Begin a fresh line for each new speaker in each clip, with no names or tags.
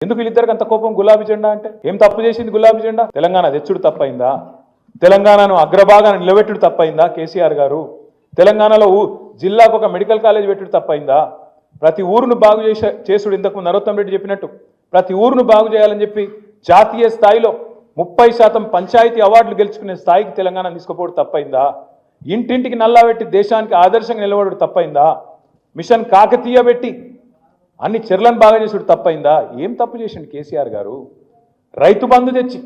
ఎందుకు వీళ్ళిద్దరికి అంత కోపం గులాబీ జెండా అంటే? ఏం తప్పు చేసింది గులాబీ జెండా? తెలంగాణ తెచ్చుడు తప్పైందా? తెలంగాణను అగ్రభాగాన్ని నిలబెట్టుడు తప్పైందా కేసీఆర్ గారు? తెలంగాణలో జిల్లాకు ఒక మెడికల్ కాలేజ్ పెట్టుడు తప్పైందా? ప్రతి ఊరును బాగు చేసుడు ఇంతకు నరోత్తం రెడ్డి చెప్పినట్టు ప్రతి ఊరును బాగు చేయాలని చెప్పి జాతీయ స్థాయిలో 30% పంచాయతీ అవార్డులు గెలుచుకునే స్థాయికి తెలంగాణ తీసుకుపోవడం తప్పైందా? ఇంటింటికి నల్లా పెట్టి దేశానికి ఆదర్శంగా నిలబడడం తప్పైందా? మిషన్ కాకతీయ పెట్టి అన్ని చెర్లను బాగా చేసుడు తప్పైందా? ఏం తప్పు చేసిండు కేసీఆర్ గారు? రైతు బంధు తెచ్చి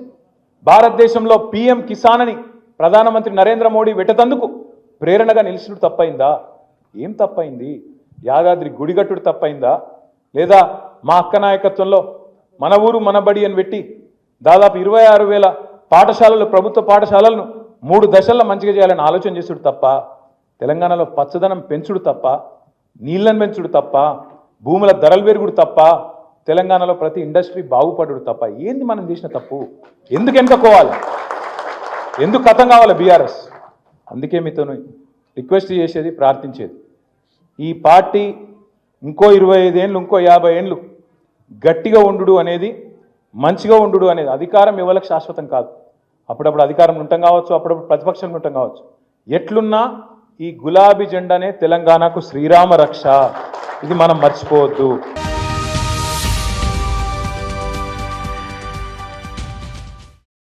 భారతదేశంలో PM కిసాన్ అని ప్రధానమంత్రి నరేంద్ర మోడీ వెట్టతందుకు ప్రేరణగా నిలిచినట్టు తప్పైందా? ఏం తప్పైంది? యాదాద్రి గుడిగట్టుడు తప్పైందా? లేదా మా అక్క నాయకత్వంలో మన ఊరు మన బడి అని పెట్టి దాదాపు 26,000 పాఠశాలలు ప్రభుత్వ పాఠశాలలను 3 దశల్లో మంచిగా చేయాలని ఆలోచన చేసుడు తప్ప, తెలంగాణలో పచ్చదనం పెంచుడు తప్ప, నీళ్లను పెంచుడు తప్ప, భూముల ధరలు పెరుగుడు తప్ప, తెలంగాణలో ప్రతి ఇండస్ట్రీ బాగుపడుడు తప్ప ఏంది మనం చేసిన తప్పు? ఎందుకు వెనుకపోవాలి? ఎందుకు కథం కావాలి బీఆర్ఎస్? అందుకే మీతో రిక్వెస్ట్ చేసేది, ప్రార్థించేది, ఈ పార్టీ ఇంకో 25 ఏళ్ళు ఇంకో 50 ఏళ్ళు గట్టిగా ఉండు అనేది, మంచిగా ఉండు అనేది. అధికారం ఎవరికి శాశ్వతం కాదు. అప్పుడప్పుడు అధికారం ఉంటాం కావచ్చు, అప్పుడప్పుడు ప్రతిపక్షంలో ఉంటాం కావచ్చు. ఎట్లున్నా ఈ గులాబీ జెండానే తెలంగాణకు శ్రీరామ రక్ష. ఇది మనం మర్చిపోవద్దు.